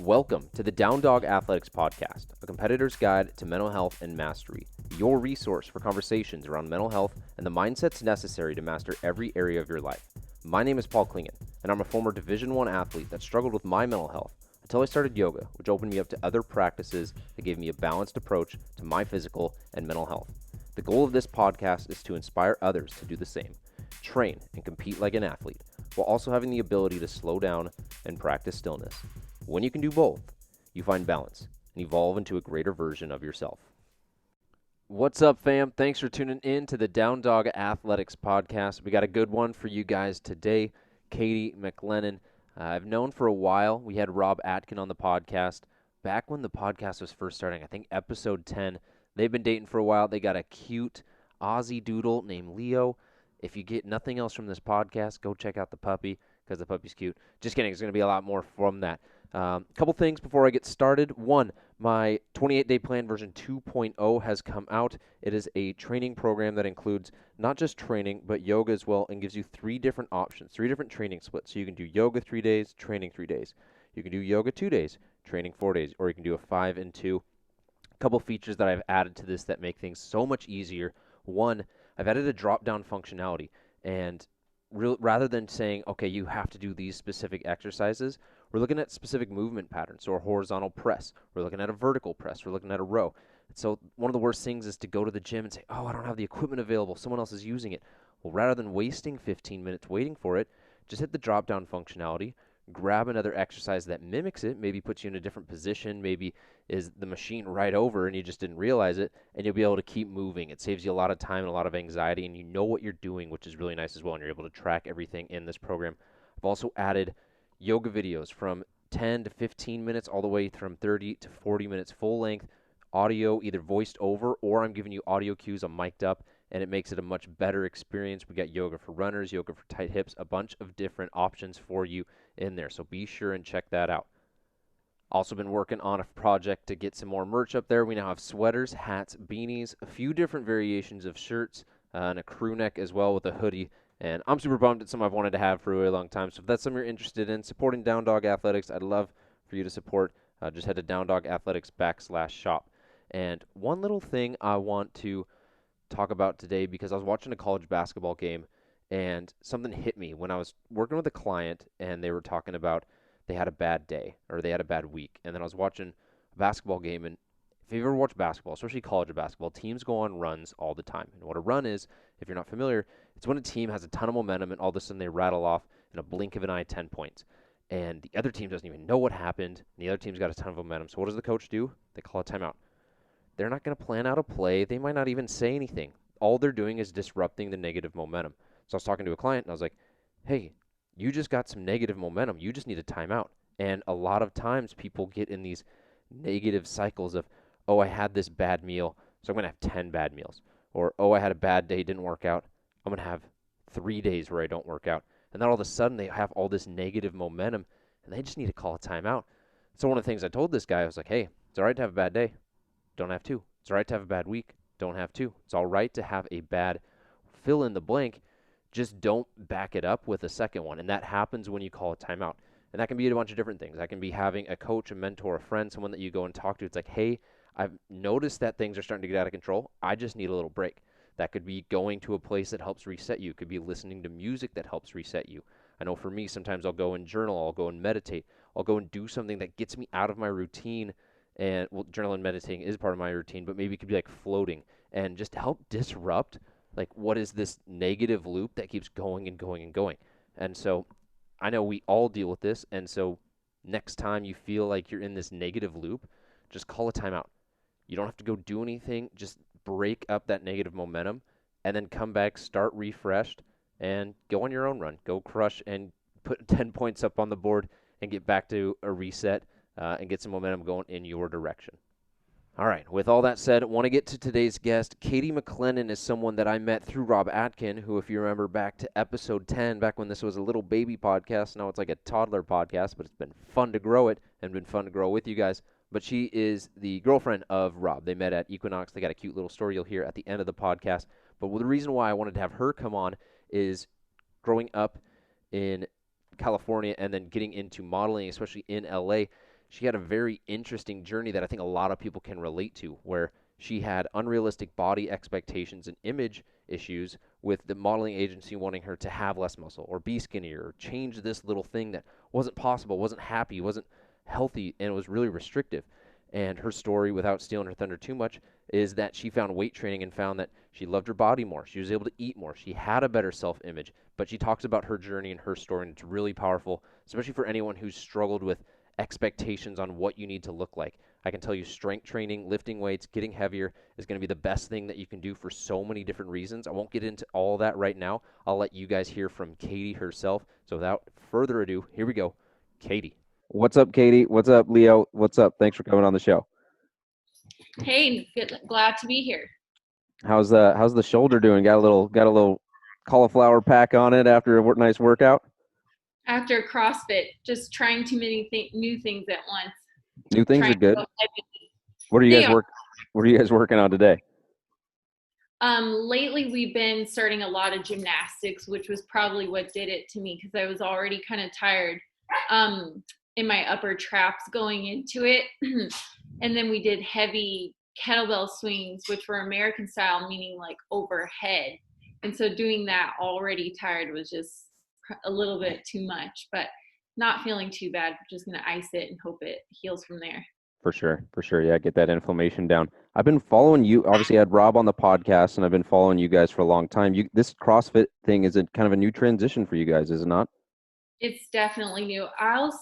Welcome to the Down Dog Athletics Podcast, a competitor's guide to mental health and mastery, your resource for conversations around mental health and the mindsets necessary to master every area of your life. My name is Paul Klingen, and I'm a former Division I athlete that struggled with my mental health until I started yoga, which opened me up to other practices that gave me a balanced approach to my physical and mental health. The goal of this podcast is to inspire others to do the same, train and compete like an athlete, while also having the ability to slow down and practice stillness. When you can do both, you find balance and evolve into a greater version of yourself. What's up, fam? Thanks for tuning in to the Down Dog Athletics Podcast. We got a good one for you guys today. Caity Maclennan. I've known for a while. We had Rob Atkin on the podcast back when the podcast was first starting, I think episode 10. They've been dating for a while. They got a cute Aussie doodle named Leo. If you get nothing else from this podcast, go check out the puppy because the puppy's cute. Just kidding. There's going to be a lot more from that. Couple things before I get started. One, my 28-day plan version 2.0 has come out. It is a training program that includes not just training, but yoga as well, and gives you 3 different options, 3 different training splits. So you can do yoga 3 days, training 3 days. You can do yoga 2 days, training 4 days, or you can do a 5 and 2. A couple features that I've added to this that make things so much easier. One, I've added a drop-down functionality, and rather than saying, okay, you have to do these specific exercises, we're looking at specific movement patterns. So a horizontal press, we're looking at a vertical press, we're looking at a row. So one of the worst things is to go to the gym and say, oh, I don't have the equipment available, someone else is using it. Well, rather than wasting 15 minutes waiting for it, just hit the drop-down functionality, grab another exercise that mimics it, maybe puts you in a different position, maybe is the machine right over and you just didn't realize it, and you'll be able to keep moving. It saves you a lot of time and a lot of anxiety, and you know what you're doing, which is really nice as well, and you're able to track everything in this program. I've also added yoga videos from 10 to 15 minutes all the way from 30 to 40 minutes full length, audio either voiced over or I'm giving you audio cues. I'm mic'd up, and it makes it a much better experience. We got yoga for runners, yoga for tight hips, a bunch of different options for you in there. So be sure and check that out. Also been working on a project to get some more merch up there. We now have sweaters, hats, beanies, a few different variations of shirts, and a crew neck as well with a hoodie. And I'm super bummed. It's something I've wanted to have for a really long time. So if that's something you're interested in, supporting Down Dog Athletics, I'd love for you to support. Just head to downdogathletics.com/shop. And one little thing I want to talk about today, because I was watching a college basketball game and something hit me when I was working with a client and they were talking about they had a bad day or they had a bad week. And then I was watching a basketball game, and if you've ever watched basketball, especially college basketball, teams go on runs all the time. And what a run is, if you're not familiar, it's when a team has a ton of momentum and all of a sudden they rattle off in a blink of an eye 10 points. And the other team doesn't even know what happened, and the other team's got a ton of momentum. So what does the coach do? They call a timeout. They're not going to plan out a play. They might not even say anything. All they're doing is disrupting the negative momentum. So I was talking to a client, and I was like, hey, you just got some negative momentum. You just need a timeout. And a lot of times people get in these negative cycles of, oh, I had this bad meal, so I'm going to have 10 bad meals. Or, oh, I had a bad day, didn't work out. I'm going to have 3 days where I don't work out. And then all of a sudden they have all this negative momentum, and they just need to call a timeout. So one of the things I told this guy, I was like, hey, it's all right to have a bad day. Don't have to. It's all right to have a bad week. Don't have to. It's all right to have a bad fill in the blank. Just don't back it up with a second one. And that happens when you call a timeout. And that can be a bunch of different things. That can be having a coach, a mentor, a friend, someone that you go and talk to. It's like, hey, I've noticed that things are starting to get out of control. I just need a little break. That could be going to a place that helps reset you. It could be listening to music that helps reset you. I know for me, sometimes I'll go and journal. I'll go and meditate. I'll go and do something that gets me out of my routine. And well, journaling and meditating is part of my routine, but maybe it could be like floating and just help disrupt like what is this negative loop that keeps going and going and going. And so I know we all deal with this. And so next time you feel like you're in this negative loop, just call a timeout. You don't have to go do anything. Just break up that negative momentum and then come back, start refreshed, and go on your own run. Go crush and put 10 points up on the board and get back to a reset and get some momentum going in your direction. All right, with all that said, I want to get to today's guest. Caity Maclennan is someone that I met through Rob Atkin, who, if you remember back to episode 10, back when this was a little baby podcast, now it's like a toddler podcast, but it's been fun to grow it and been fun to grow with you guys. But she is the girlfriend of Rob. They met at Equinox. They got a cute little story you'll hear at the end of the podcast. But the reason why I wanted to have her come on is growing up in California and then getting into modeling, especially in LA, she had a very interesting journey that I think a lot of people can relate to, where she had unrealistic body expectations and image issues with the modeling agency wanting her to have less muscle or be skinnier or change this little thing that wasn't possible, wasn't happy, wasn't healthy, and it was really restrictive. And her story, without stealing her thunder too much, is that she found weight training and found that she loved her body more. She was able to eat more. She had a better self image. But she talks about her journey and her story, and it's really powerful, especially for anyone who's struggled with expectations on what you need to look like. I can tell you strength training, lifting weights, getting heavier is going to be the best thing that you can do for so many different reasons. I won't get into all that right now. I'll let you guys hear from Caity herself. So without further ado, here we go. Caity. What's up, Caity? What's up, Leo? What's up? Thanks for coming on the show. Hey, glad to be here. How's the shoulder doing? Got a little cauliflower pack on it after a nice workout? After CrossFit, just trying too many new things at once. New things Trying are good. to go heavy. What are you guys working on today? Lately we've been starting a lot of gymnastics, which was probably what did it to me because I was already kind of tired in my upper traps going into it. And then we did heavy kettlebell swings, which were American style, meaning like overhead. And so doing that already tired was just a little bit too much, but not feeling too bad. Just going to ice it and hope it heals from there. For sure. Yeah, get that inflammation down. I've been following you. Obviously, I had Rob on the podcast, and I've been following you guys for a long time. This CrossFit thing is a kind of a new transition for you guys, is it not? It's definitely new. I'll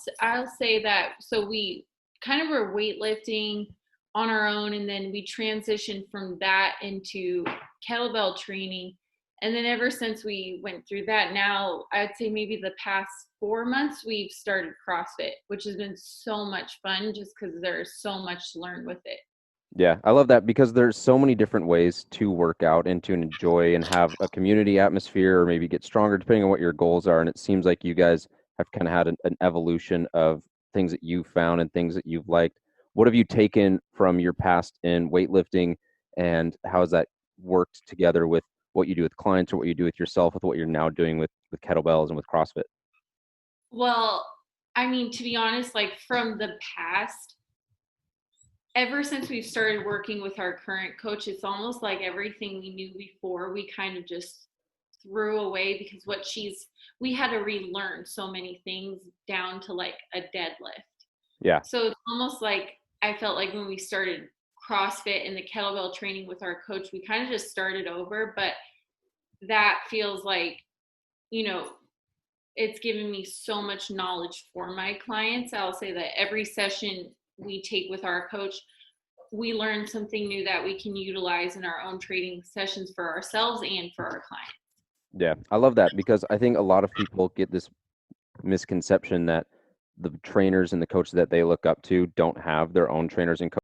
say that. So we kind of were weightlifting on our own, and then we transitioned from that into kettlebell training. And then ever since we went through that, now I'd say maybe the past 4 months we've started CrossFit, which has been so much fun just because there's so much to learn with it. Yeah, I love that because there's so many different ways to work out and to enjoy and have a community atmosphere or maybe get stronger depending on what your goals are. And it seems like you guys have kind of had an evolution of things that you've found and things that you've liked. What have you taken from your past in weightlifting, and how has that worked together with what you do with clients or what you do with yourself with what you're now doing with kettlebells and with CrossFit? Well, I mean, to be honest, like from the past, ever since we've started working with our current coach, it's almost like everything we knew before we kind of just threw away because we had to relearn so many things down to like a deadlift. Yeah. So it's almost like I felt like when we started CrossFit and the kettlebell training with our coach, we kind of just started over, but that feels like, you know, it's given me so much knowledge for my clients. I'll say that every session we take with our coach, we learn something new that we can utilize in our own training sessions for ourselves and for our clients. Yeah, I love that because I think a lot of people get this misconception that the trainers and the coaches that they look up to don't have their own trainers and